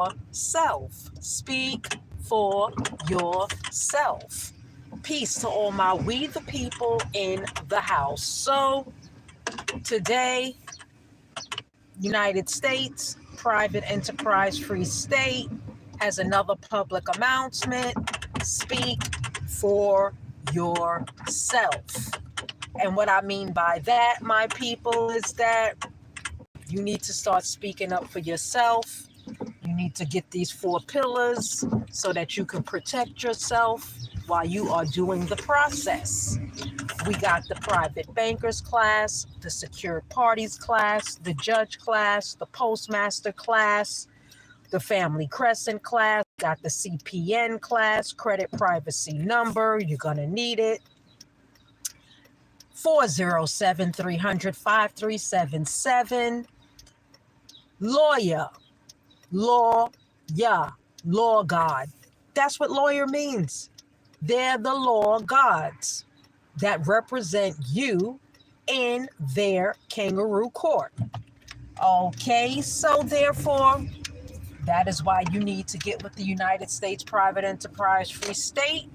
yourself. Speak for yourself. Peace to all my we the people in the house. So today, United States, private enterprise free state, has another public announcement. Speak for yourself. And what I mean by that, my people, is that you need to start speaking up for yourself. You need to get these 4 pillars so that you can protect yourself while you are doing the process. We got the private bankers class, the secured parties class, the judge class, the postmaster class, the family crescent class, got the CPN class, credit privacy number, you're going to need it. 407-300-5377. Lawyer, law God. That's what lawyer means. They're the law gods that represent you in their kangaroo court. Okay, so therefore, that is why you need to get with the United States Private Enterprise Free State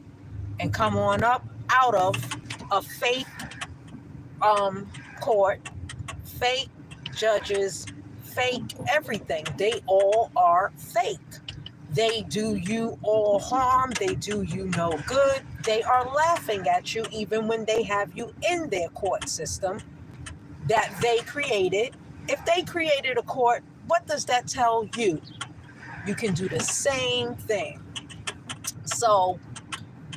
and come on up out of a fake court, fake judges, fake everything. They all are fake. They do you all harm. They do you no good. They are laughing at you even when they have you in their court system that they created. If they created a court, what does that tell you? You can do the same thing. So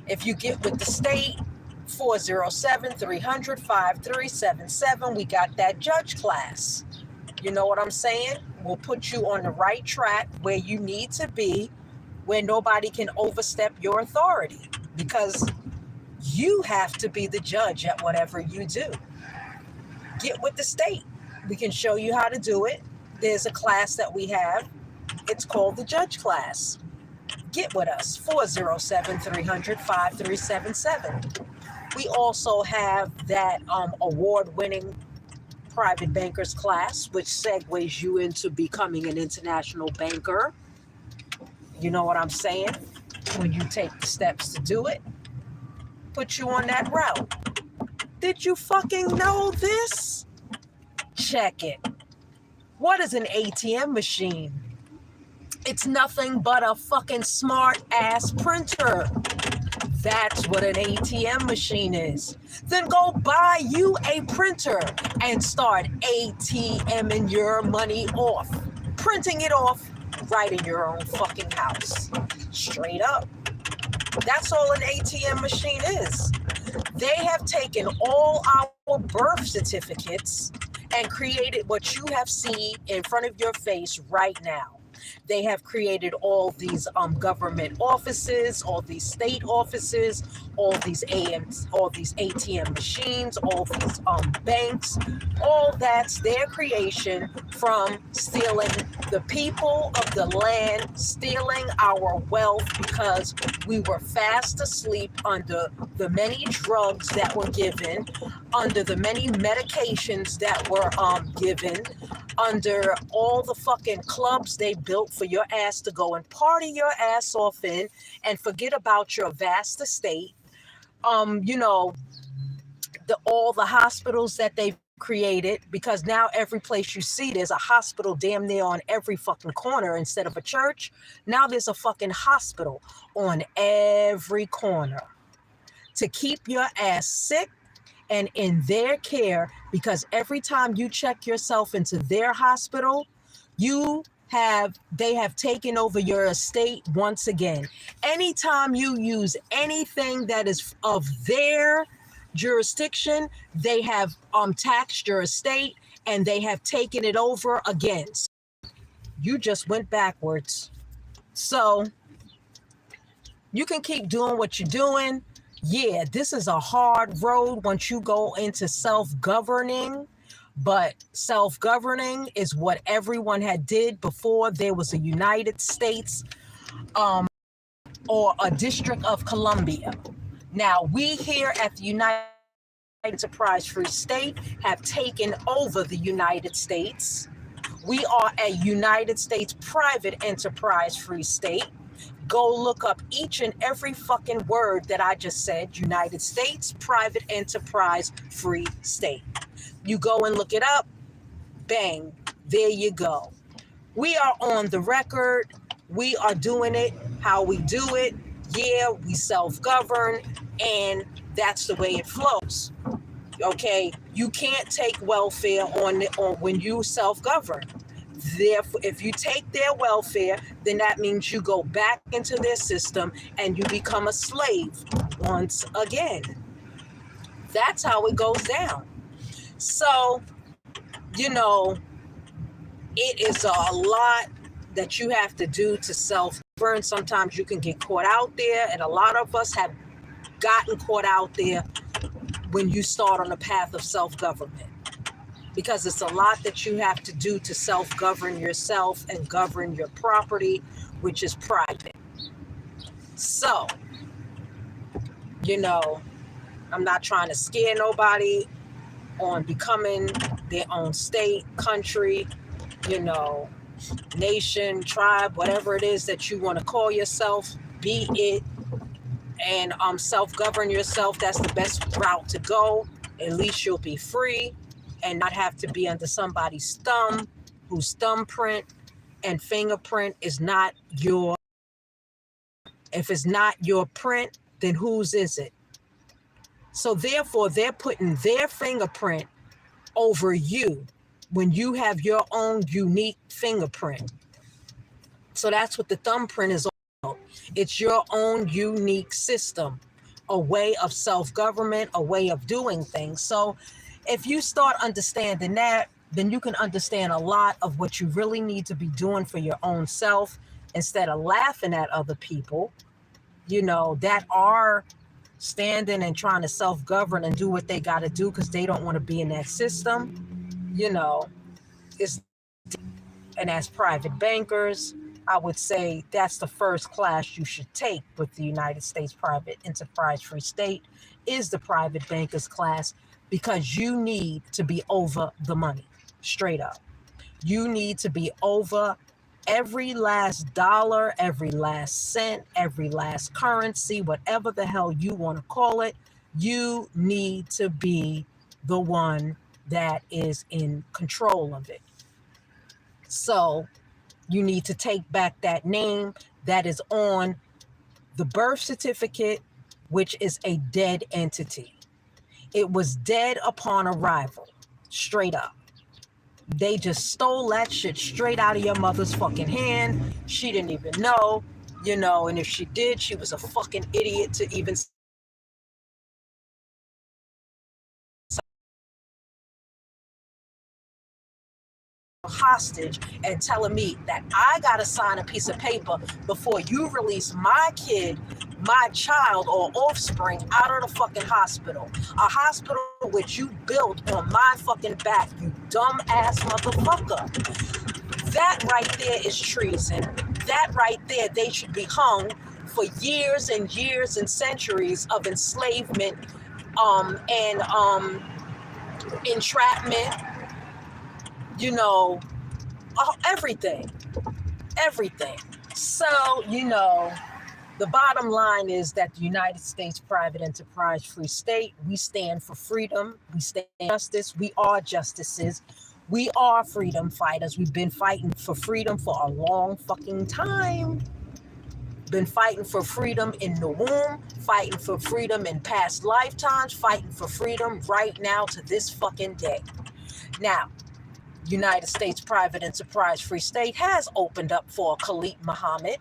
if you get with the state, 407-300-5377, we got that judge class. You know what I'm saying? We'll put you on the right track where you need to be, where nobody can overstep your authority, because you have to be the judge at whatever you do. Get with the state. We can show you how to do it. There's a class that we have. It's called the judge class. Get with us, 407-300-5377. We also have that award-winning private bankers class, which segues you into becoming an international banker. You know what I'm saying? When you take the steps to do it, put you on that route. Did you fucking know this? Check it. What is an ATM machine? It's nothing but a fucking smart ass printer. That's what an ATM machine is. Then go buy you a printer and start ATMing your money off. Printing it off right in your own fucking house. Straight up. That's all an ATM machine is. They have taken all our birth certificates and created what you have seen in front of your face right now. They have created all these government offices, all these state offices, all these ATM machines, all these banks. All that's their creation from stealing the people of the land, stealing our wealth because we were fast asleep under the many drugs that were given, under the many medications that were given, under all the fucking clubs they built for your ass to go and party your ass off in and forget about your vast estate. All the hospitals that they've created, because now every place you see, there's a hospital damn near on every fucking corner instead of a church. Now there's a fucking hospital on every corner to keep your ass sick and in their care, because every time you check yourself into their hospital, they have taken over your estate once again. Anytime you use anything that is of their jurisdiction, they have taxed your estate and they have taken it over again. You just went backwards. So you can keep doing what you're doing. Yeah, this is a hard road once you go into self-governing, but self-governing is what everyone had did before there was a United States or a District of Columbia. Now, we here at the United Enterprise Free State have taken over the United States. We are a United States private enterprise free state. Go look up each and every fucking word that I just said. United States private enterprise free state. You go and look it up. Bang. There you go. We are on the record. We are doing it how we do it. Yeah, we self-govern, and that's the way it flows. Okay, you can't take welfare on when you self-govern. Therefore, if you take their welfare, then that means you go back into their system and you become a slave once again. That's how it goes down. So, you know, it is a lot that you have to do to self-govern. Sometimes you can get caught out there, and a lot of us have gotten caught out there when you start on the path of self-government, because it's a lot that you have to do to self-govern yourself and govern your property, which is private. So, you know, I'm not trying to scare nobody on becoming their own state, country, you know, nation, tribe, whatever it is that you want to call yourself, be it, and self-govern yourself. That's the best route to go. At least you'll be free and not have to be under somebody's thumb, whose thumbprint and fingerprint is not your. If it's not your print, then whose is it? So therefore, they're putting their fingerprint over you when you have your own unique fingerprint. So that's what the thumbprint is all about. It's your own unique system, a way of self-government, a way of doing things. So if you start understanding that, then you can understand a lot of what you really need to be doing for your own self, instead of laughing at other people, you know, that are standing and trying to self-govern and do what they got to do because they don't want to be in that system. You know, and as private bankers, I would say that's the first class you should take with the United States Private Enterprise Free State, is the private bankers class, because you need to be over the money, straight up. You need to be over every last dollar, every last cent, every last currency, whatever the hell you want to call it. You need to be the one that is in control of it. So you need to take back that name that is on the birth certificate, which is a dead entity. It was dead upon arrival, straight up. They just stole that shit straight out of your mother's fucking hand. She didn't even know, you know, and if she did, she was a fucking idiot to even hostage and telling me that I gotta sign a piece of paper before you release my kid, my child or offspring out of the fucking hospital. A hospital which you built on my fucking back, you dumb ass motherfucker. That right there is treason. That right there, they should be hung for years and years and centuries of enslavement and entrapment, you know, everything. So, you know, the bottom line is that the United States Private Enterprise Free State, we stand for freedom, we stand for justice, we are justices, we are freedom fighters. We've been fighting for freedom for a long fucking time. Been fighting for freedom in the womb, fighting for freedom in past lifetimes, fighting for freedom right now to this fucking day. Now, United States Private Enterprise Free State has opened up for Khalid Muhammad,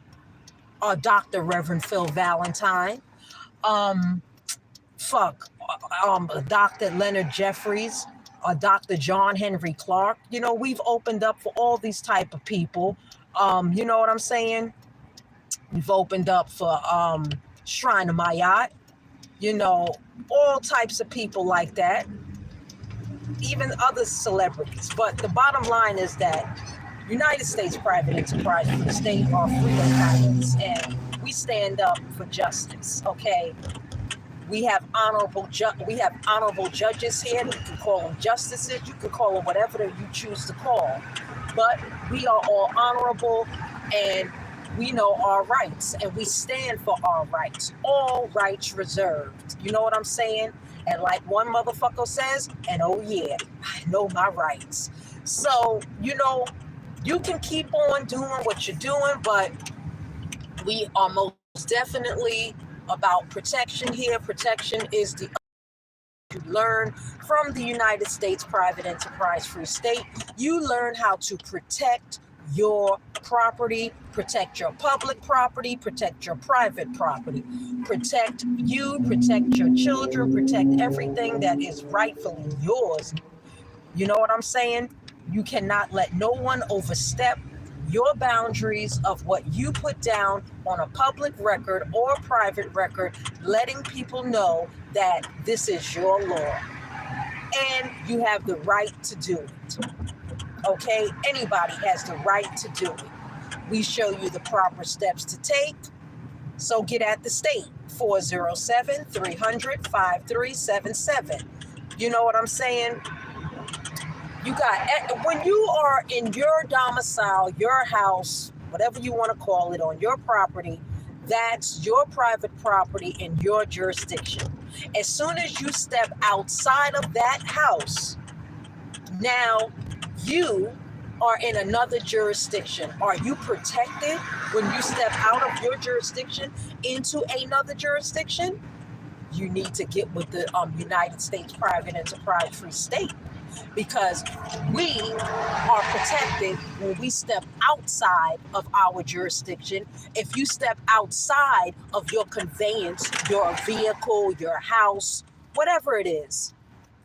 Dr. Reverend Phil Valentine, Dr. Leonard Jeffries, Dr. John Henry Clark. You know, we've opened up for all these type of people. You know what I'm saying? We've opened up for Shrine of Mayat, you know, all types of people like that. Even other celebrities. But the bottom line is that United States Private Enterprise Free State are freedom fighters, and we stand up for justice. Okay, we have honorable judges here. You can call them justices. You can call them whatever you choose to call. but we are all honorable and we know our rights and we stand for our rights. All rights reserved. You know what I'm saying? And like one motherfucker says, and oh yeah, I know my rights. So, you can keep on doing what you're doing, but we are most definitely about protection here. Protection is the you learn from the United States Private Enterprise Free State. You learn how to protect your property, protect your public property, protect your private property, protect you, protect your children, protect everything that is rightfully yours. You know what I'm saying? You cannot let no one overstep your boundaries of what you put down on a public record or private record, letting people know that this is your law and you have the right to do it. Okay? Anybody has the right to do it. We show you the proper steps to take. So get at the state, 407-300-5377. You know what I'm saying? You got, when you are in your domicile, your house, whatever you want to call it, on your property, that's your private property in your jurisdiction. As soon as you step outside of that house, now you are in another jurisdiction. Are you protected when you step out of your jurisdiction into another jurisdiction? You need to get with the United States Private Enterprise Free State, because we are protected when we step outside of our jurisdiction. If you step outside of your conveyance, your vehicle, your house, whatever it is,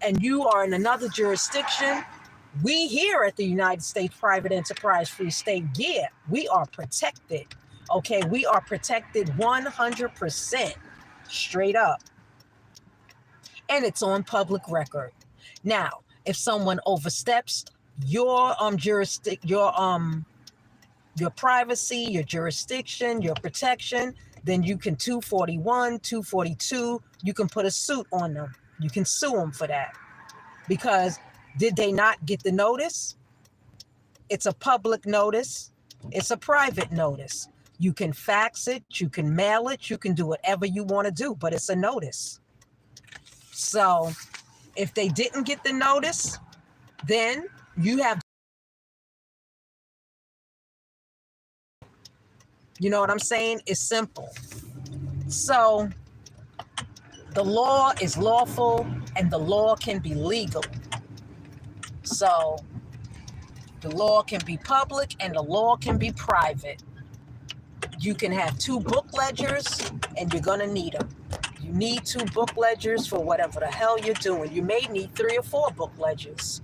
and you are in another jurisdiction, we here at the United States Private Enterprise Free State, yeah, we are protected. Okay, we are protected 100%, straight up. And it's on public record. Now, if someone oversteps your your privacy, your jurisdiction, your protection, then you can 241, 242, you can put a suit on them. You can sue them for that. Because did they not get the notice? It's a public notice. It's a private notice. You can fax it, you can mail it, you can do whatever you want to do, but it's a notice. So if they didn't get the notice, then you have, you know what I'm saying? It's simple. So the law is lawful and the law can be legal. So the law can be public and the law can be private. You can have 2 book ledgers and you're going to need them. You need 2 book ledgers for whatever the hell you're doing. You may need 3 or 4 book ledgers.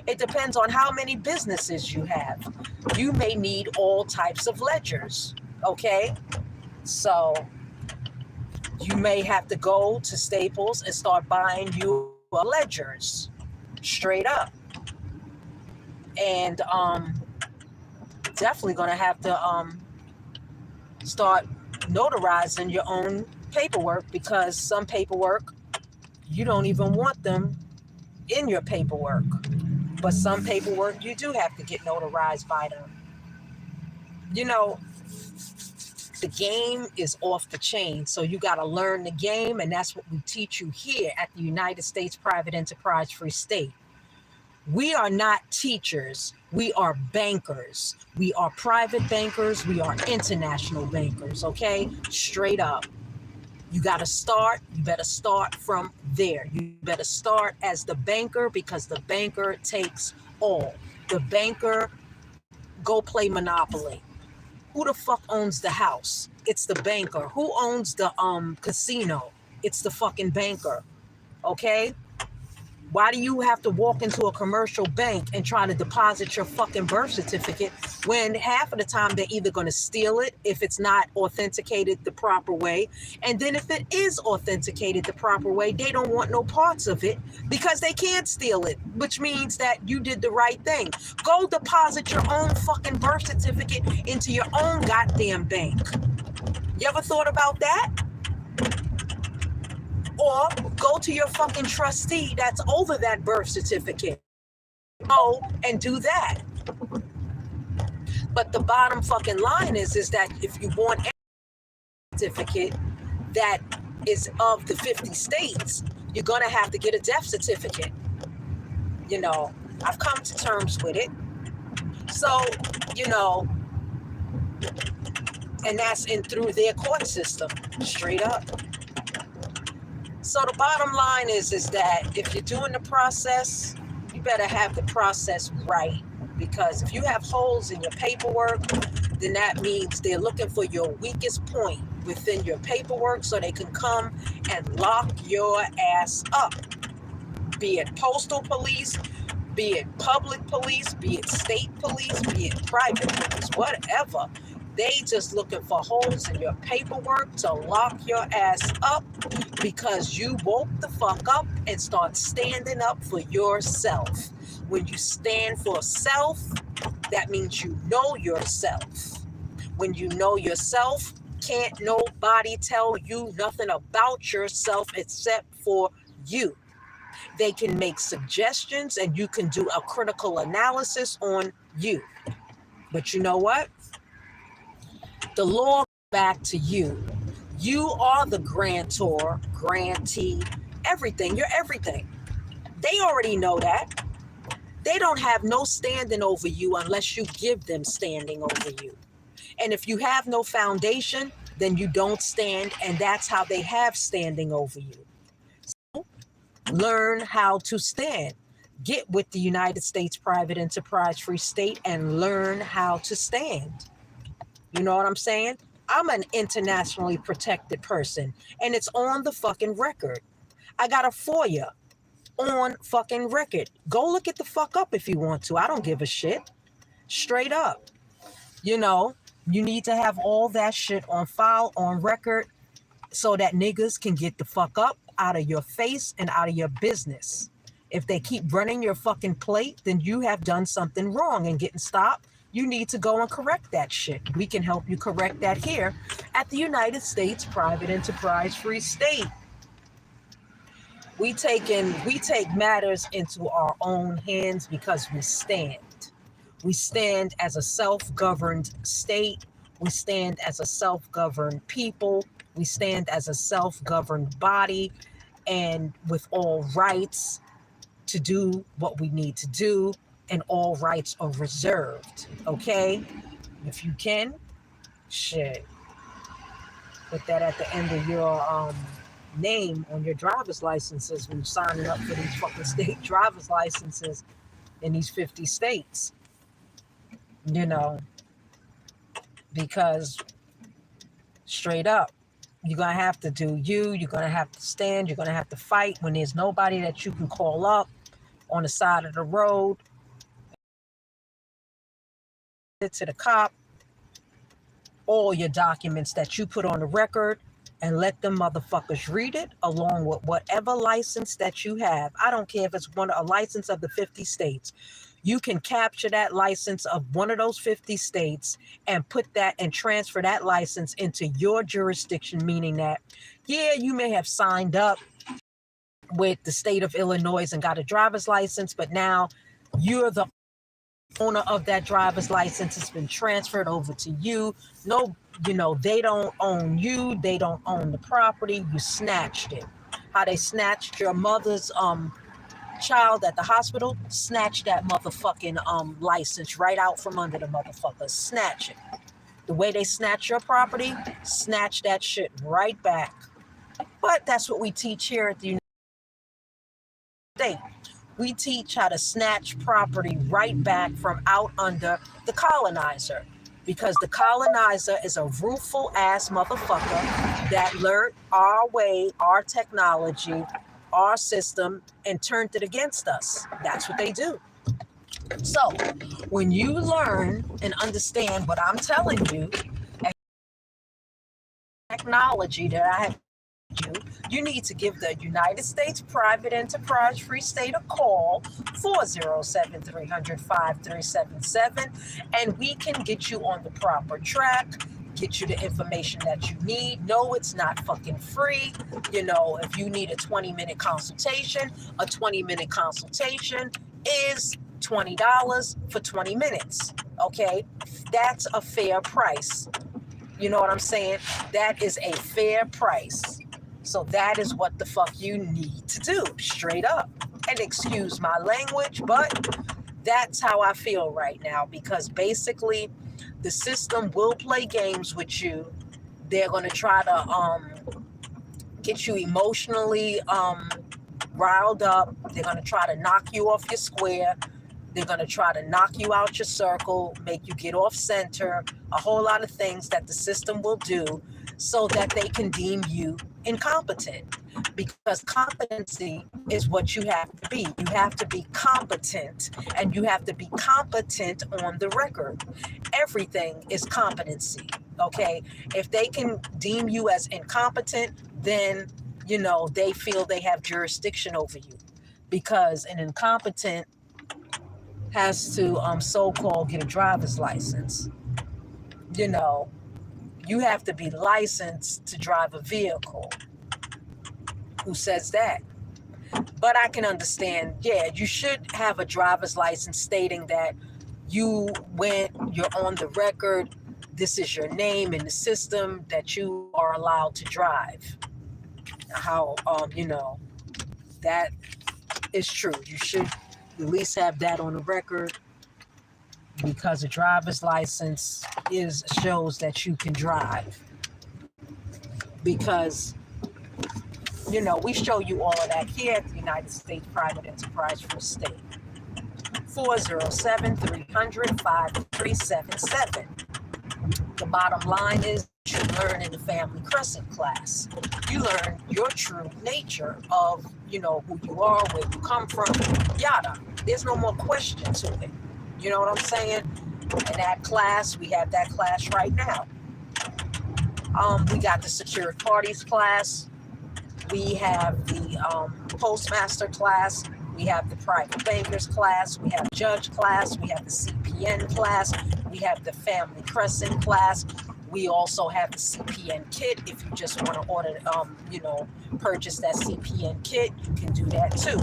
It depends on how many businesses you have. You may need all types of ledgers, okay? So you may have to go to Staples and start buying you ledgers, straight up. And definitely going to have to start notarizing your own paperwork, because some paperwork you don't even want them in your paperwork, but some paperwork you do have to get notarized by them. You know, the game is off the chain, so you got to learn the game, and that's what we teach you here at the United States Private Enterprise Free State. We are not teachers. We are bankers. We are private bankers. We are international bankers, okay? Straight up. You got to start. You better start from there. You better start as the banker, because the banker takes all. The banker, go play Monopoly. Who the fuck owns the house? It's the banker. Who owns the casino? It's the fucking banker, okay? Why do you have to walk into a commercial bank and try to deposit your fucking birth certificate when half of the time they're either going to steal it if it's not authenticated the proper way, and then if it is authenticated the proper way, they don't want no parts of it because they can't steal it, which means that you did the right thing. Go deposit your own fucking birth certificate into your own goddamn bank. You ever thought about that? Or go to your fucking trustee that's over that birth certificate. Go and do that. But the bottom fucking line is that if you want a certificate that is of the 50 states, you're going to have to get a death certificate. You know, I've come to terms with it. So, you know, and that's in through their court system, straight up. So the bottom line is that if you're doing the process, you better have the process right. Because if you have holes in your paperwork, then that means they're looking for your weakest point within your paperwork so they can come and lock your ass up. Be it postal police, be it public police, be it state police, be it private police, whatever. They just looking for holes in your paperwork to lock your ass up because you woke the fuck up and start standing up for yourself. When you stand for self, that means you know yourself. When you know yourself, can't nobody tell you nothing about yourself except for you. They can make suggestions and you can do a critical analysis on you. But you know what? The law back to you. You are the grantor, grantee, everything. You're everything. They already know that. They don't have no standing over you unless you give them standing over you. And if you have no foundation, then you don't stand, and that's how they have standing over you. So, learn how to stand. Get with the United States Private Enterprise Free State and learn how to stand. You know what I'm saying? I'm an internationally protected person, and it's on the fucking record. I got a FOIA on fucking record. Go look it the fuck up if you want to. I don't give a shit. Straight up. You know, you need to have all that shit on file, on record, so that niggas can get the fuck up out of your face and out of your business. If they keep running your fucking plate, then you have done something wrong and getting stopped. You need to go and correct that shit. We can help you correct that here at the United States Private Enterprise Free State. We take matters into our own hands because we stand. We stand as a self-governed state. We stand as a self-governed people. We stand as a self-governed body and with all rights to do what we need to do, and all rights are reserved, okay? If you can, shit, put that at the end of your name on your driver's licenses when you're signing up for these fucking state driver's licenses in these 50 states, you know, because straight up, you're going to have to do you. You're going to have to stand. You're going to have to fight when there's nobody that you can call up on the side of the road to the cop all your documents that you put on the record and let them motherfuckers read it along with whatever license that you have. I don't care if it's a license of the 50 states. You can capture that license of one of those 50 states and put that and transfer that license into your jurisdiction, meaning that, yeah, you may have signed up with the state of Illinois and got a driver's license, but now you're the owner of that driver's license. It's been transferred over to you. No, you know, they don't own you. They don't own the property. You snatched it. How they snatched your mother's child at the hospital, snatch that motherfucking license right out from under the motherfucker. Snatch it. The way they snatch your property, snatch that shit right back. But that's what we teach here at the United States. We teach how to snatch property right back from out under the colonizer, because the colonizer is a rueful ass motherfucker that learned our way, our technology, our system, and turned it against us. That's what they do. So when you learn and understand what I'm telling you, technology that I have, you need to give the United States Private Enterprise Free State a call, 407-300-5377, and we can get you on the proper track, get you the information that you need. No, it's not fucking free. You know, if you need a 20-minute consultation, a 20-minute consultation is $20 for 20 minutes. Okay, that's a fair price. You know what I'm saying? That is a fair price. So that is what the fuck you need to do, straight up. And excuse my language, but that's how I feel right now, because basically the system will play games with you. They're going to try to get you emotionally riled up. They're going to try to knock you off your square. They're going to try to knock you out your circle, make you get off center, a whole lot of things that the system will do so that they can deem you incompetent. Because competency is what you have to be. You have to be competent, and you have to be competent on the record. Everything is competency, okay? If they can deem you as incompetent, then, you know, they feel they have jurisdiction over you, because an incompetent has to so-called get a driver's license. You know, you have to be licensed to drive a vehicle. Who says that? But I can understand, yeah, you should have a driver's license stating that you're on the record, this is your name in the system, that you are allowed to drive. How, you know, that is true. You should at least have that on the record, because a driver's license shows that you can drive. Because, you know, we show you all of that here at the United States Private Enterprise Free State. 407-300-5377. The bottom line is you learn in the family crescent class. You learn your true nature of, you know, who you are, where you come from, yada. There's no more question to it. You know what I'm saying? In that class, we have that class right now. We got the secured parties class. We have the postmaster class. We have the private bankers class. We have judge class. We have the CPN class. We have the family crescent class. We also have the CPN kit. If you just want to order, you know, purchase that CPN kit, you can do that too.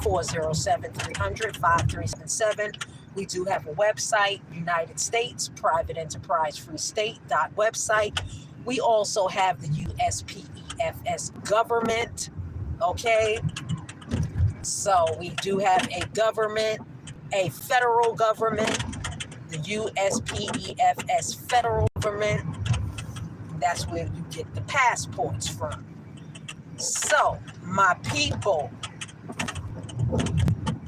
407-300-5377. We do have a website, United States Private Enterprise Free State website. We also have the USPEFS government. Okay. So we do have a government, a federal government, the USPEFS federal government. That's where you get the passports from. So, my people,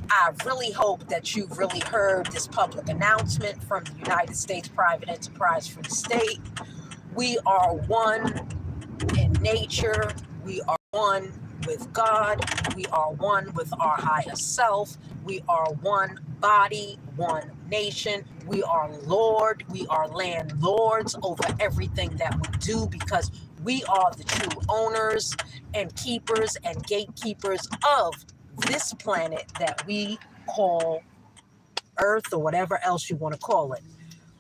I really hope that you've really heard this public announcement from the United States Private Enterprise Free State. We are one in nature. We are one with God. We are one with our higher self. We are one body, one nation. We are Lord. We are landlords over everything that we do, because we are the true owners and keepers and gatekeepers of this planet that we call Earth, or whatever else you want to call it.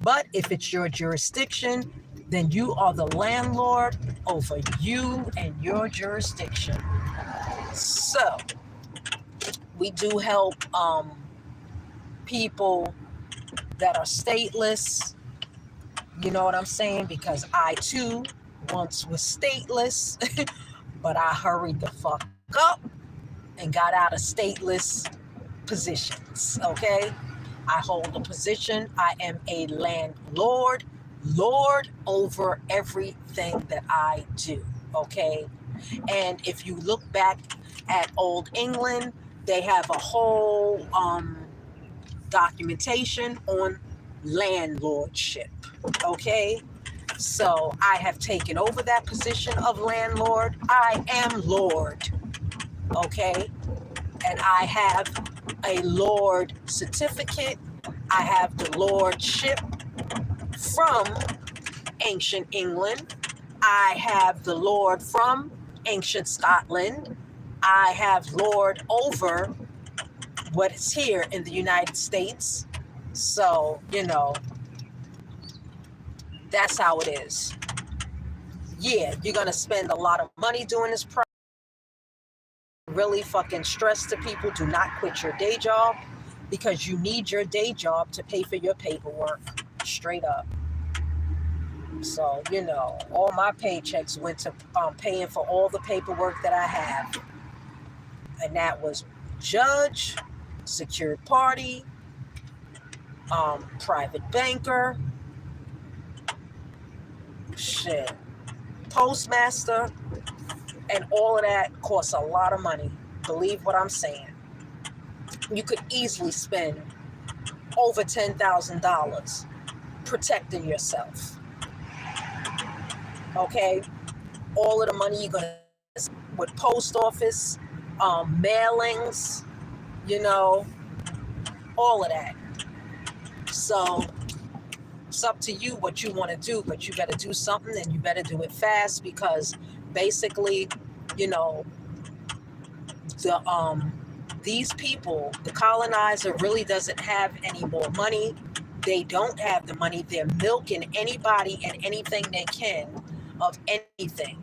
But if it's your jurisdiction, then you are the landlord over you and your jurisdiction. So, we do help people that are stateless. You know what I'm saying? Because I too once was stateless, but I hurried the fuck up and got out of stateless positions. Okay? I hold a position. I am a landlord, lord over everything that I do. Okay? And if you look back at Old England, they have a whole documentation on landlordship. Okay? So I have taken over that position of landlord. I am Lord. Okay? And I have a Lord certificate. I have the lordship from ancient England. I have the Lord from ancient Scotland. I have Lord over what is here in the United States. So, you know, that's how it is. Yeah, you're going to spend a lot of money doing this project. Really fucking stress to people, do not quit your day job. because you need your day job to pay for your paperwork. Straight up. So, all my paychecks went to paying for all the paperwork that I have. And that was judge, secured party, private banker, shit, postmaster, and all of that costs a lot of money. Believe what I'm saying. You could easily spend over $10,000 protecting yourself. Okay? All of the money you're going to with post office, mailings, all of that. So it's up to you what you want to do, but you better do something, and you better do it fast, because basically, these people, the colonizer really doesn't have any more money. They don't have the money. They're milking anybody and anything they can of anything.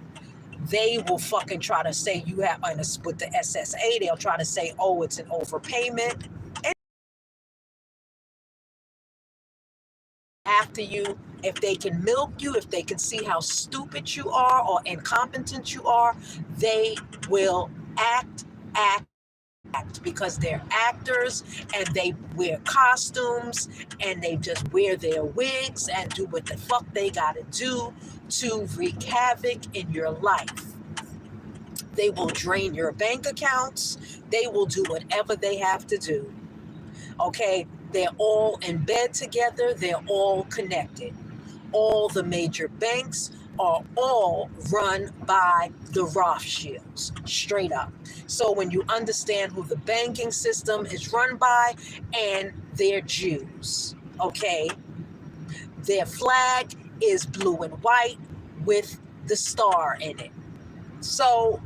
They will fucking try to say you have, with the SSA, they'll try to say, oh, it's an overpayment. After you, if they can milk you, if they can see how stupid you are or incompetent you are, they will act, because they're actors, and they wear costumes, and they just wear their wigs and do what the fuck they gotta do to wreak havoc in your life. They will drain your bank accounts. They will do whatever they have to do. Okay? They're all in bed together. They're all connected. All the major banks are all run by the Rothschilds, straight up. So when you understand who the banking system is run by, and they're Jews, okay? Their flag is blue and white with the star in it. So,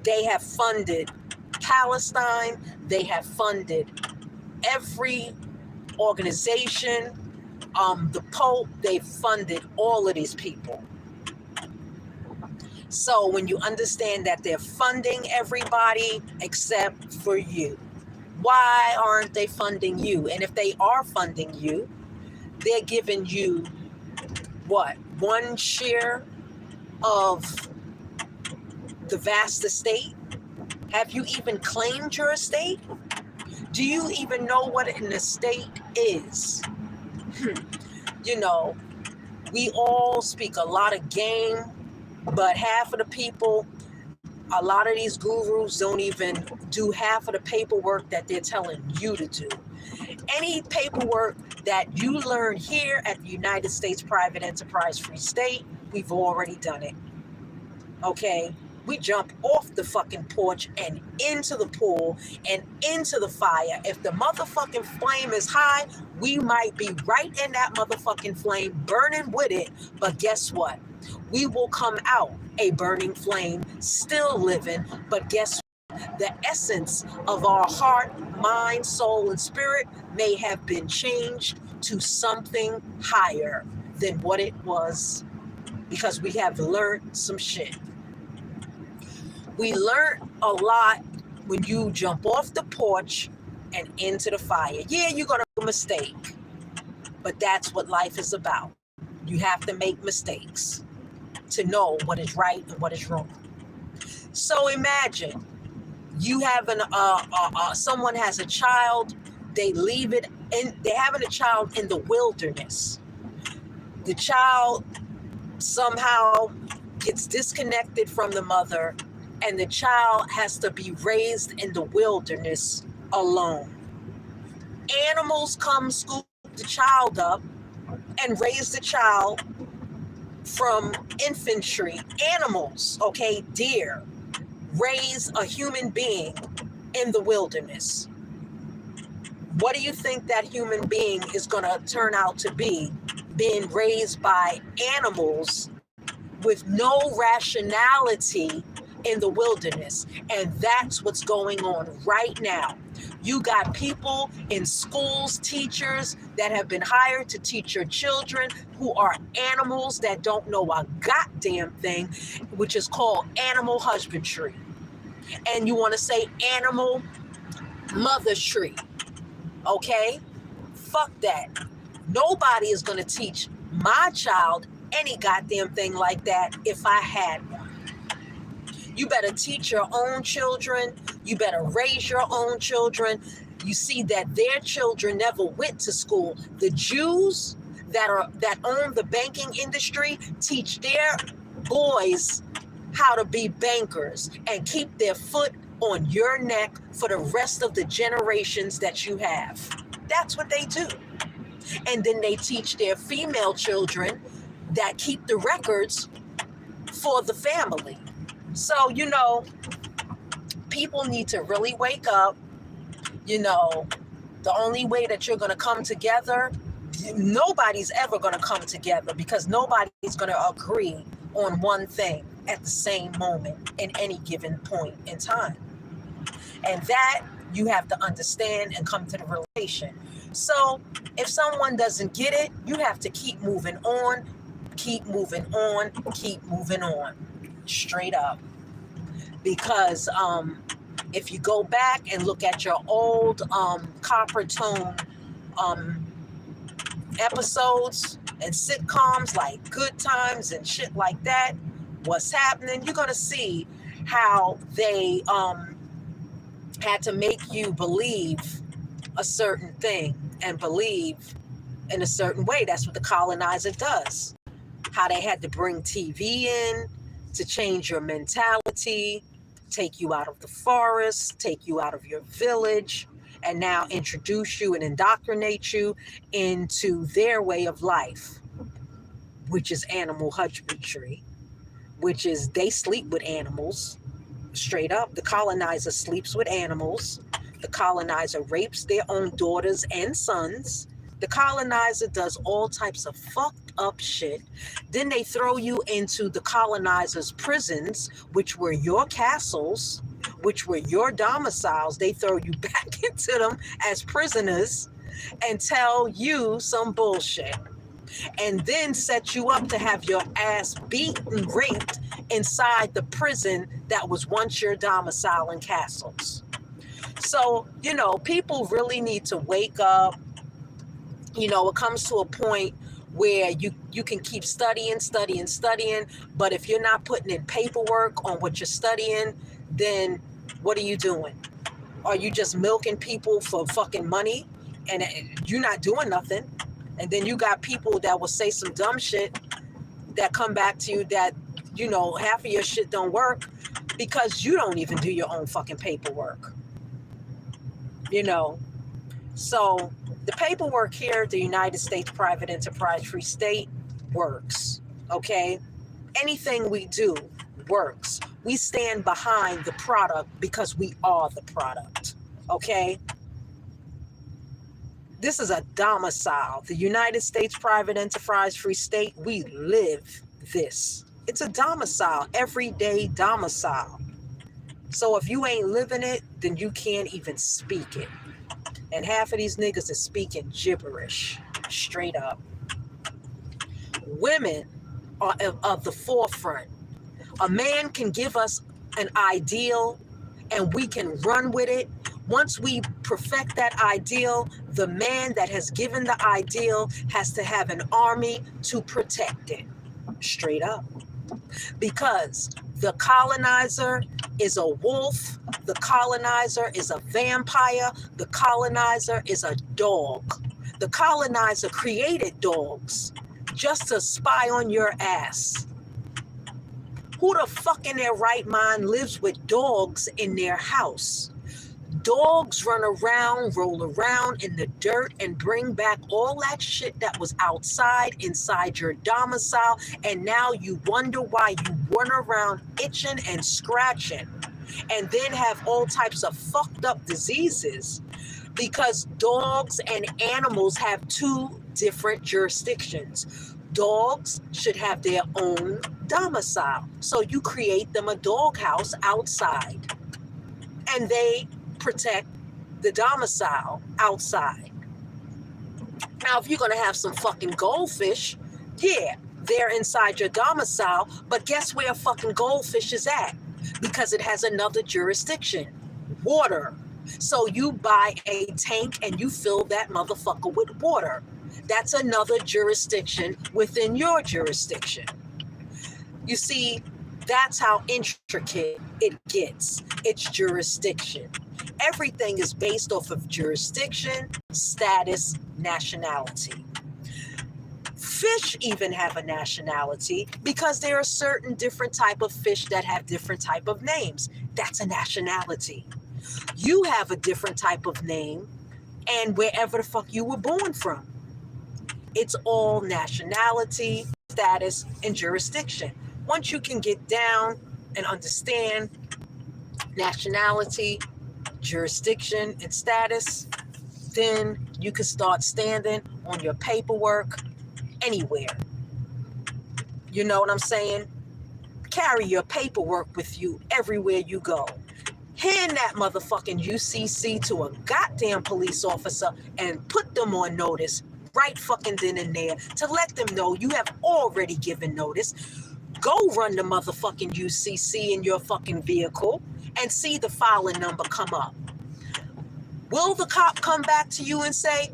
they have funded Palestine. They have funded every organization, the Pope. They funded all of these people. So when you understand that they're funding everybody except for you, why aren't they funding you? And if they are funding you, they're giving you what? 1 share of the vast estate? Have you even claimed your estate? Do you even know what an estate is? We all speak a lot of game, but half of the people, a lot of these gurus don't even do half of the paperwork that they're telling you to do. Any paperwork that you learn here at the United States Private Enterprise Free State, we've already done it. Okay? We jump off the fucking porch and into the pool and into the fire. If the motherfucking flame is high, we might be right in that motherfucking flame, burning with it. But guess what? We will come out a burning flame, still living. But guess what? The essence of our heart, mind, soul, and spirit may have been changed to something higher than what it was, because we have learned some shit. We learned a lot when you jump off the porch and into the fire. Yeah, you're going to make a mistake, but that's what life is about. You have to make mistakes to know what is right and what is wrong. So imagine you having someone has a child, they leave it, and they're having a child in the wilderness. The child somehow gets disconnected from the mother, and the child has to be raised in the wilderness alone. Animals come scoop the child up and raise the child from infantry. Animals, okay, deer, raise a human being in the wilderness. What do you think that human being is going to turn out to be, being raised by animals with no rationality in the wilderness? And that's what's going on right now. You got people in schools, teachers that have been hired to teach your children, who are animals that don't know a goddamn thing, which is called animal husbandry. And you want to say animal mother's tree. Okay? Fuck that. Nobody is going to teach my child any goddamn thing like that if I had one. You better teach your own children. You better raise your own children. You see that their children never went to school. The Jews that own the banking industry teach their boys how to be bankers and keep their foot on your neck for the rest of the generations that you have. That's what they do. And then they teach their female children that keep the records for the family. So, people need to really wake up. The only way that you're going to come together, nobody's ever going to come together because nobody's going to agree on one thing at the same moment in any given point in time. And that you have to understand and come to the realization. So if someone doesn't get it, you have to keep moving on, keep moving on, keep moving on. Straight up. Because if you go back and look at your old copper tone episodes and sitcoms like Good Times and shit like that, what's happening, you're going to see how they had to make you believe a certain thing and believe in a certain way. That's what the colonizer does. How they had to bring TV in to change your mentality, take you out of the forest, take you out of your village, and now introduce you and indoctrinate you into their way of life, which is animal husbandry, which is they sleep with animals. Straight up, the colonizer sleeps with animals. The colonizer rapes their own daughters and sons. The colonizer does all types of fucked up shit. Then they throw you into the colonizer's prisons, which were your castles, which were your domiciles. They throw you back into them as prisoners and tell you some bullshit. And then set you up to have your ass beat and raped inside the prison that was once your domicile and castles. So, people really need to wake up. It comes to a point where you can keep studying, but if you're not putting in paperwork on what you're studying, then what are you doing? Are you just milking people for fucking money and you're not doing nothing? And then you got people that will say some dumb shit that come back to you that, half of your shit don't work because you don't even do your own fucking paperwork. So the paperwork here at the United States Private Enterprise Free State works, okay? Anything we do works. We stand behind the product because we are the product, okay? This is a domicile. The United States Private Enterprise Free State, we live this. It's a domicile, everyday domicile. So if you ain't living it, then you can't even speak it. And half of these niggas is speaking gibberish, straight up. Women are of the forefront. A man can give us an ideal and we can run with it. Once we perfect that ideal, the man that has given the ideal has to have an army to protect it, straight up. Because the colonizer is a wolf, the colonizer is a vampire, the colonizer is a dog. The colonizer created dogs just to spy on your ass. Who the fuck in their right mind lives with dogs in their house? Dogs run around, roll around in the dirt and bring back all that shit that was outside, inside your domicile. And now you wonder why you run around itching and scratching and then have all types of fucked up diseases because dogs and animals have two different jurisdictions. Dogs should have their own domicile. So you create them a doghouse outside and they protect the domicile outside. Now, if you're going to have some fucking goldfish, yeah, they're inside your domicile, but guess where a fucking goldfish is at? because it has another jurisdiction. Water. So you buy a tank and you fill that motherfucker with water. That's another jurisdiction within your jurisdiction. You see, that's how intricate it gets. It's jurisdiction. Everything is based off of jurisdiction, status, nationality. Fish even have a nationality because there are certain different type of fish that have different type of names. That's a nationality. You have a different type of name and wherever the fuck you were born from. It's all nationality, status, and jurisdiction. Once you can get down and understand nationality, jurisdiction, and status, then you can start standing on your paperwork anywhere. You know what I'm saying? Carry your paperwork with you everywhere you go. Hand that motherfucking UCC to a goddamn police officer and put them on notice right fucking then and there to let them know you have already given notice. Go run the motherfucking UCC in your fucking vehicle and see the filing number come up. Will the cop come back to you and say,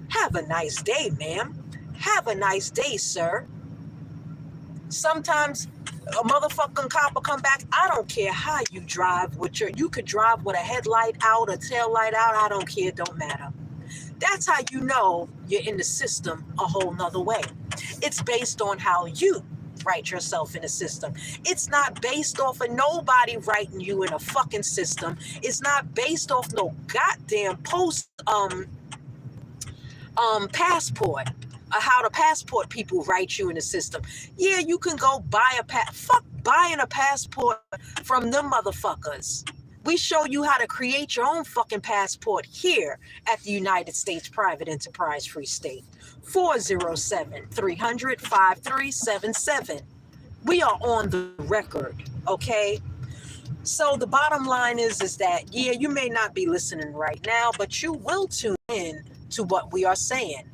"Have a nice day, ma'am. Have a nice day, sir"? Sometimes a motherfucking cop will come back. I don't care how you drive you could drive with a headlight out, a tail light out. I don't care. It don't matter. That's how you know you're in the system a whole nother way. It's based on how you write yourself in a system. It's not based off of nobody writing you in a fucking system. It's not based off no goddamn passport. How the passport people write you in the system. Yeah, you can go buy fuck buying a passport from them motherfuckers. We show you how to create your own fucking passport here at the United States Private Enterprise Free State. 407-300-5377. We are on the record, okay? So the bottom line is that, yeah, you may not be listening right now, but you will tune in to what we are saying.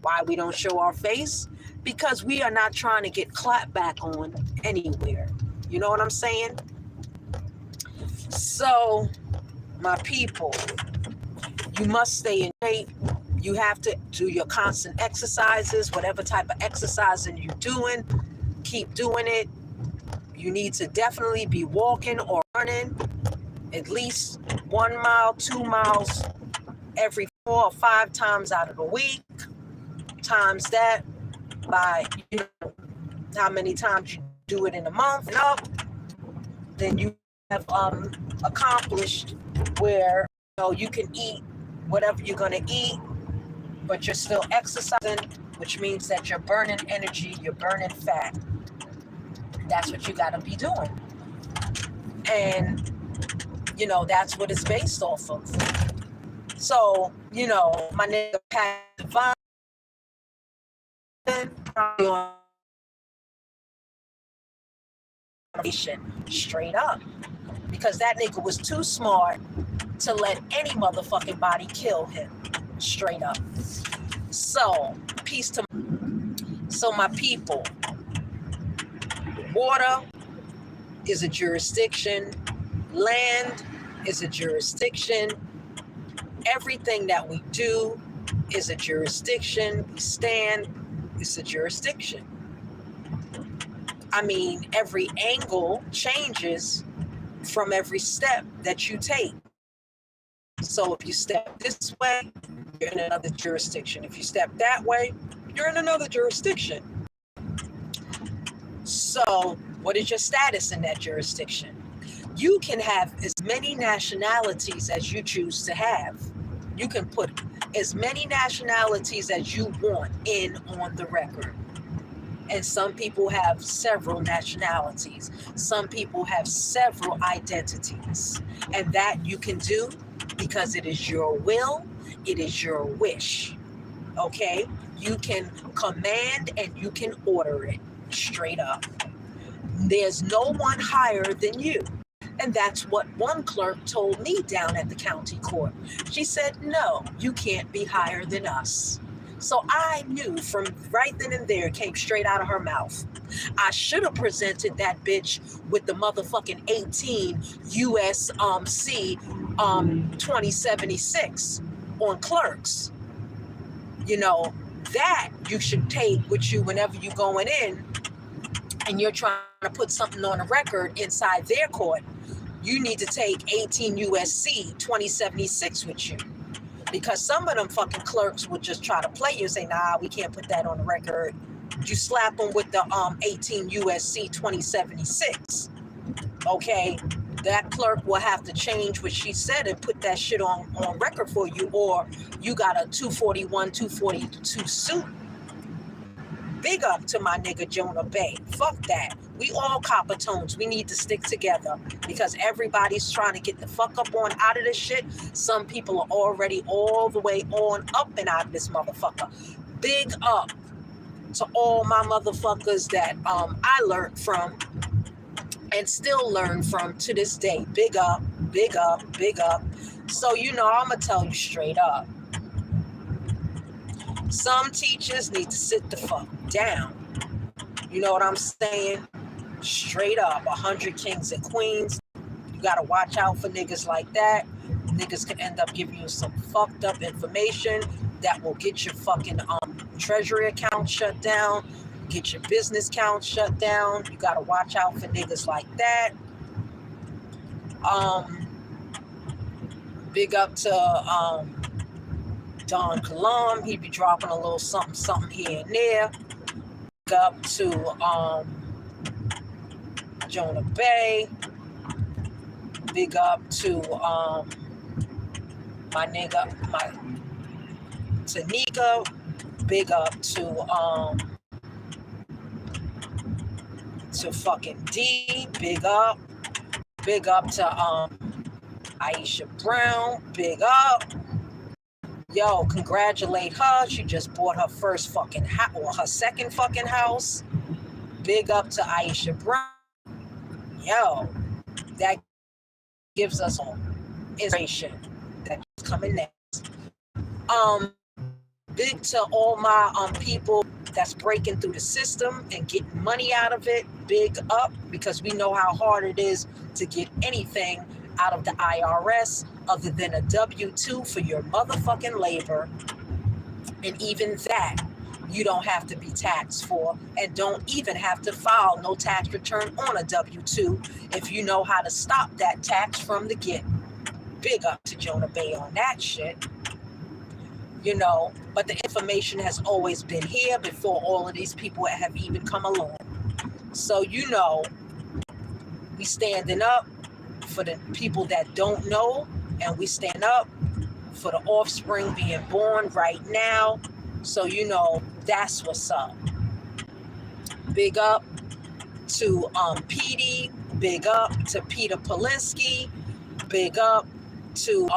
Why we don't show our face? Because we are not trying to get clapped back on anywhere. You know what I'm saying? So, my people, you must stay in shape. You have to do your constant exercises, whatever type of exercising you're doing, keep doing it. You need to definitely be walking or running at least 1 mile, 2 miles every 4 or 5 times out of the week. Times that by how many times you do it in a month and up, then you have accomplished where you can eat whatever you're going to eat, but you're still exercising, which means that you're burning energy, you're burning fat. That's what you got to be doing. And, that's what it's based off of. So, my nigga Pat Devine, straight up, because that nigga was too smart to let any motherfucking body kill him, straight up. So peace to my people. Water is a jurisdiction, land is a jurisdiction, everything that we do is a jurisdiction. We stand, it's a jurisdiction. I mean, every angle changes from every step that you take. So if you step this way, you're in another jurisdiction. If you step that way, you're in another jurisdiction. So what is your status in that jurisdiction? You can have as many nationalities as you choose to have. You can put as many nationalities as you want in on the record. And some people have several nationalities. Some people have several identities. And that you can do because it is your will, it is your wish. Okay? You can command and you can order it straight up. There's no one higher than you. And that's what one clerk told me down at the county court. She said, no, you can't be higher than us. So I knew from right then and there, it came straight out of her mouth. I should have presented that bitch with the motherfucking 18 USC 2076 on Clerks. You know, that you should take with you whenever you're going in and you're trying to put something on a record inside their court. You need to take 18 USC 2076 with you. Because some of them fucking clerks would just try to play you and say, nah, we can't put that on the record. You slap them with the 18 USC 2076. Okay, that clerk will have to change what she said and put that shit on record for you, or you got a 241, 242 suit. Big up to my nigga Jonah Bey. Fuck that. We all copper tones. We need to stick together because everybody's trying to get the fuck up on out of this shit. Some people are already all the way on up and out of this motherfucker. Big up to all my motherfuckers that I learned from and still learn from to this day. Big up, big up, big up. So, you know, I'm going to tell you straight up. Some teachers need to sit the fuck down. You know what I'm saying? Straight up, 100 kings and queens. You got to watch out for niggas like that. Niggas can end up giving you some fucked up information that will get your fucking treasury account shut down, get your business account shut down. You got to watch out for niggas like that. Big up to Don Kalam. He be dropping a little something here and there. Big up to Jonah Bey. Big up to my nigga, my Tanika. Big up to fucking D. Big up. Big up to Aisha Brown. Big up. Yo, congratulate her. She just bought her first fucking house, or her second fucking house. Big up to Aisha Brown. Yo, that gives us inspiration that's coming next. Big to all my people that's breaking through the system and getting money out of it. Big up, because we know how hard it is to get anything out of the IRS other than a W-2 for your motherfucking labor. And even that, you don't have to be taxed for, and don't even have to file no tax return on a W-2 if you know how to stop that tax from the get. Big up to Jonah Bey on that shit. You know, but the information has always been here before all of these people have even come along. So, you know, we standing up for the people that don't know, and we stand up for the offspring being born right now. So, you know, that's what's up. Big up to Petey. Big up to Peter Polinsky. Big up to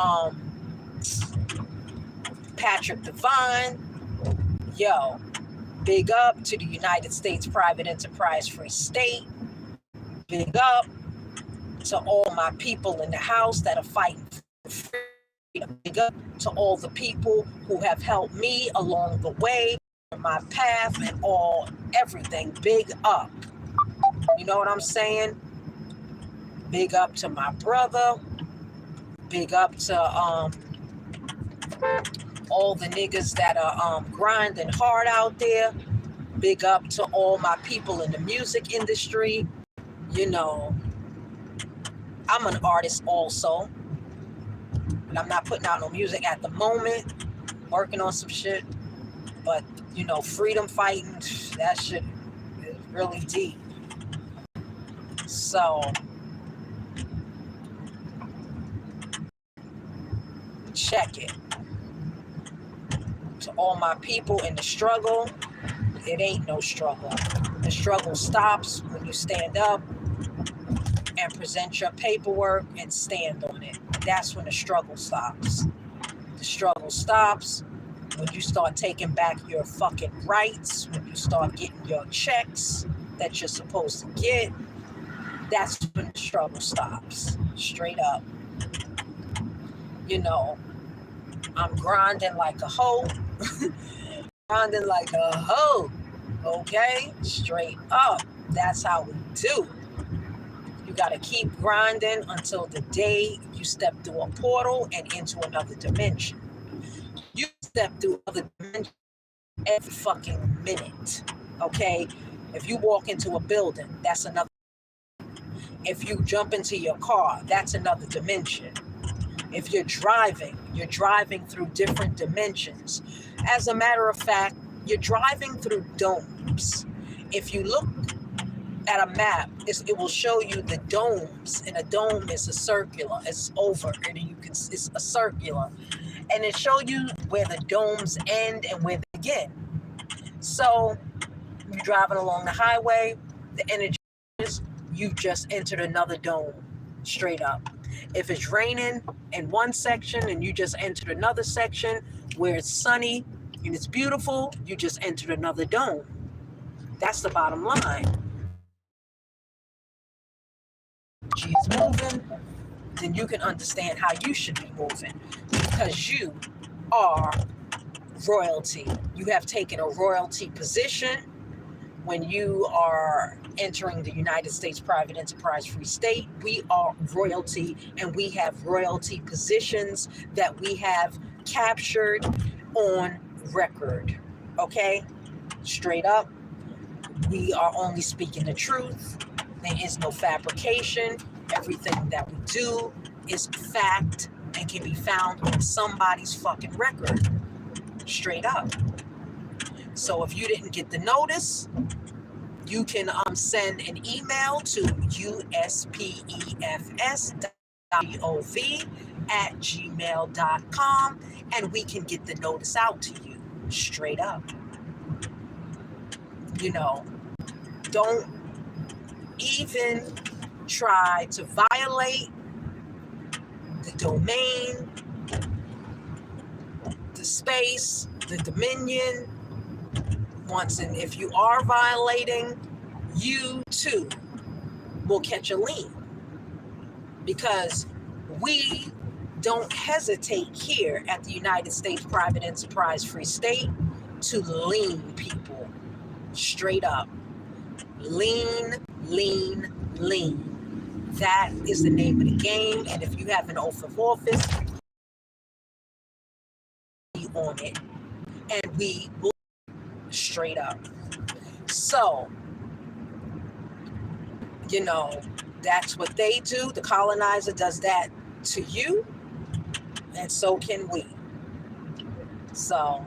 Patrick Devine. Yo, big up to the United States Private Enterprise Free State. Big up to all my people in the house that are fighting for freedom. Big up to all the people who have helped me along the way, on my path, and everything. Big up. You know what I'm saying? Big up to my brother. Big up to all the niggas that are grinding hard out there. Big up to all my people in the music industry. You know, I'm an artist also, but I'm not putting out no music at the moment. Working on some shit, but you know, freedom fighting, that shit is really deep. So check it. To all my people in the struggle, it ain't no struggle. The struggle stops when you stand up and present your paperwork and stand on it. That's when the struggle stops. The struggle stops when you start taking back your fucking rights, when you start getting your checks that you're supposed to get. That's when the struggle stops. Straight up. You know, I'm grinding like a hoe. grinding like a hoe. Okay? Straight up. That's how we do. You got to keep grinding until the day you step through a portal and into another dimension. You step through other dimensions every fucking minute. Okay? If you walk into a building, that's another. If you jump into your car, that's another dimension. If you're driving through different dimensions. As a matter of fact, you're driving through domes. If you look at a map, it will show you the domes, and a dome is a circular. It's over, and it's a circular, and it show you where the domes end and where they begin. So you're driving along the highway, the energy is you just entered another dome, straight up. If it's raining in one section and you just entered another section where it's sunny and it's beautiful, you just entered another dome. That's the bottom line. She is moving, then you can understand how you should be moving, because you are royalty. You have taken a royalty position when you are entering the United States Private Enterprise Free State. We are royalty, and we have royalty positions that we have captured on record. Okay? Straight up. We are only speaking the truth. There is no fabrication. Everything that we do is fact and can be found on somebody's fucking record. Straight up. So if you didn't get the notice, you can send an email to uspefs.gov@gmail.com, and we can get the notice out to you. Straight up. You know, don't even try to violate the domain, the space, the dominion. And if you are violating, you too will catch a lien, because we don't hesitate here at the United States Private Enterprise Free State to lien people. Straight up. Lean, lean, lean. That is the name of the game. And if you have an oath of office, be on it. And we will straight up. So, you know, that's what they do. The colonizer does that to you, and so can we. So,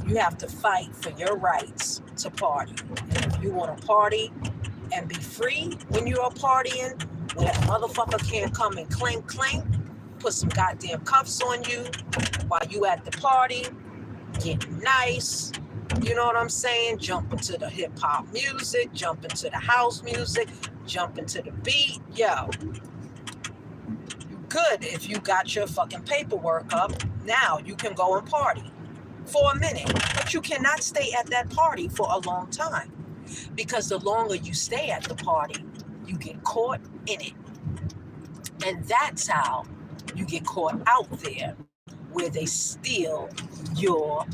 you have to fight for your rights to party. And if you want to party and be free when you're partying, where a motherfucker can't come and clink, put some goddamn cuffs on you while you at the party, getting nice, you know what I'm saying? Jump into the hip hop music, jump into the house music, jump into the beat. Yo, you good if you got your fucking paperwork up. Now you can go and party for a minute, but you cannot stay at that party for a long time, because the longer you stay at the party, you get caught in it. And that's how you get caught out there, where they steal your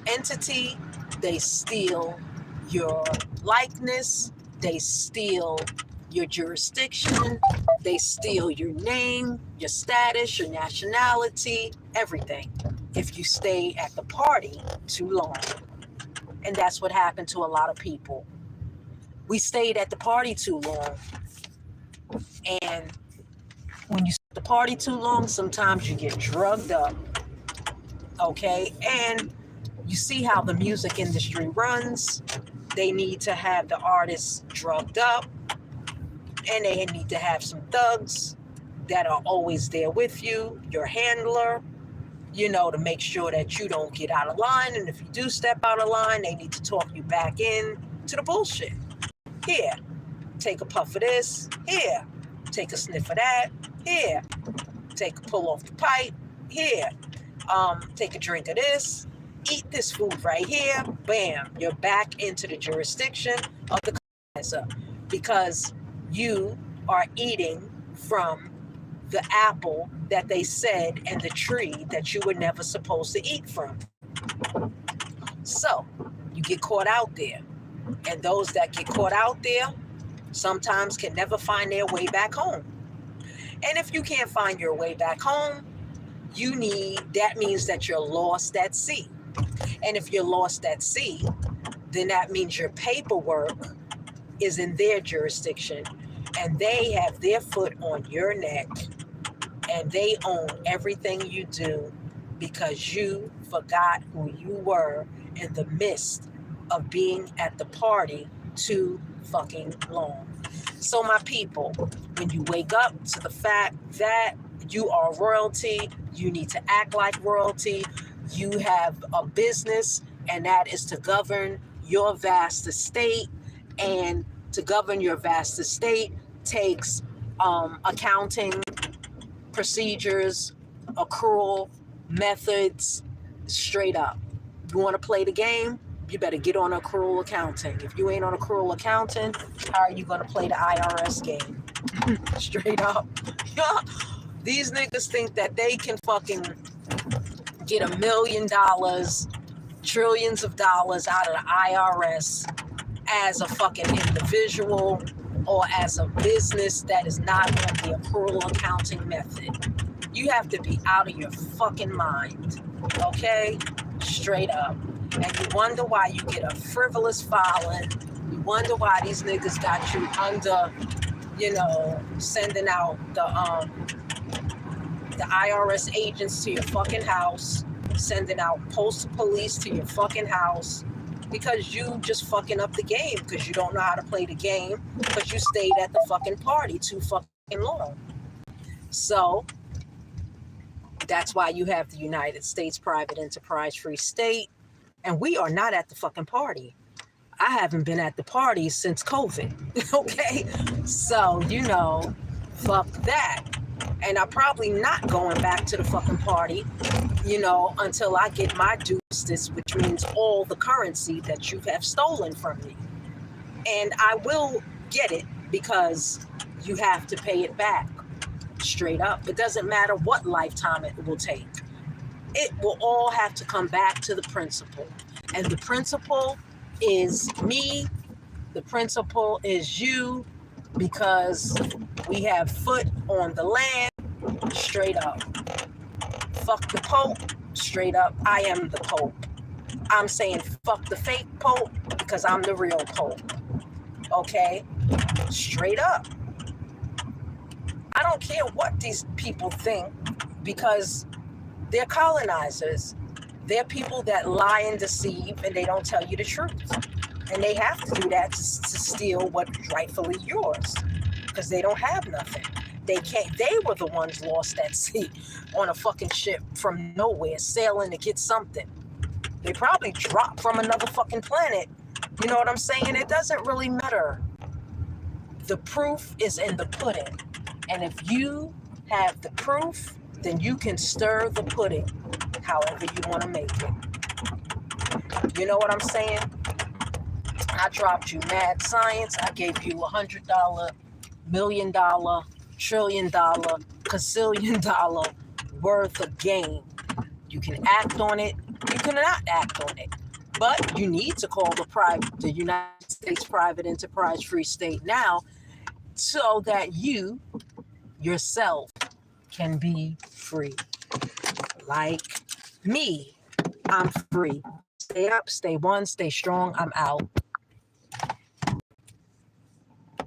entity, they steal your likeness, they steal your jurisdiction, they steal your name, your status, your nationality, everything, if you stay at the party too long. And that's what happened to a lot of people. We stayed at the party too long. And when you stay at the party too long, sometimes you get drugged up. Okay? And you see how the music industry runs. They need to have the artists drugged up, and they need to have some thugs that are always there with you, your handler, you know, to make sure that you don't get out of line. And if you do step out of line, they need to talk you back in to the bullshit. Here, take a puff of this. Here, take a sniff of that. Here, take a pull off the pipe. Here, take a drink of this. Eat this food right here. Bam, you're back into the jurisdiction of the colonizer, because you are eating from the apple that they said and the tree that you were never supposed to eat from. So you get caught out there. And those that get caught out there sometimes can never find their way back home. And if you can't find your way back home, that means that you're lost at sea. And if you're lost at sea, then that means your paperwork is in their jurisdiction and they have their foot on your neck and they own everything you do because you forgot who you were in the midst of being at the party too fucking long. So my people, when you wake up to the fact that you are royalty, you need to act like royalty, you have a business, and that is to govern your vast estate. And to govern your vast estate takes accounting procedures, accrual methods, straight up. You want to play the game? You better get on accrual accounting. If you ain't on accrual accounting, how are you going to play the IRS game? Straight up. These niggas think that they can fucking get $1 million, trillions of dollars out of the IRS as a fucking individual or as a business that is not on the accrual accounting method. You have to be out of your fucking mind, okay? Straight up. And you wonder why you get a frivolous filing. You wonder why these niggas got you under, sending out the IRS agents to your fucking house, sending out postal police to your fucking house, because you just fucking up the game because you don't know how to play the game because you stayed at the fucking party too fucking long. So that's why you have the United States Private Enterprise Free State, and we are not at the fucking party. I haven't been at the party since COVID, okay? So, fuck that. And I'm probably not going back to the fucking party, until I get my justice, which means all the currency that you have stolen from me. And I will get it because you have to pay it back straight up. It doesn't matter what lifetime it will take. It will all have to come back to the principle. And the principle is me. The principle is you, because we have foot on the land. Straight up. Fuck the Pope. Straight up. I am the Pope. I'm saying fuck the fake Pope because I'm the real Pope. Okay? Straight up. I don't care what these people think because they're colonizers. They're people that lie and deceive and they don't tell you the truth. And they have to do that to steal what's rightfully yours because they don't have nothing. They can't. They were the ones lost at sea on a fucking ship from nowhere, sailing to get something. They probably dropped from another fucking planet. You know what I'm saying? It doesn't really matter. The proof is in the pudding. And if you have the proof, then you can stir the pudding however you want to make it. You know what I'm saying? I dropped you mad science. I gave you $100, $1 million, $1 trillion, $1 $1 worth of game. You can act on it. You cannot act on it. But you need to call the United States Private Enterprise Free State now so that you yourself can be free. Like me, I'm free. Stay up, stay one, stay strong. I'm out.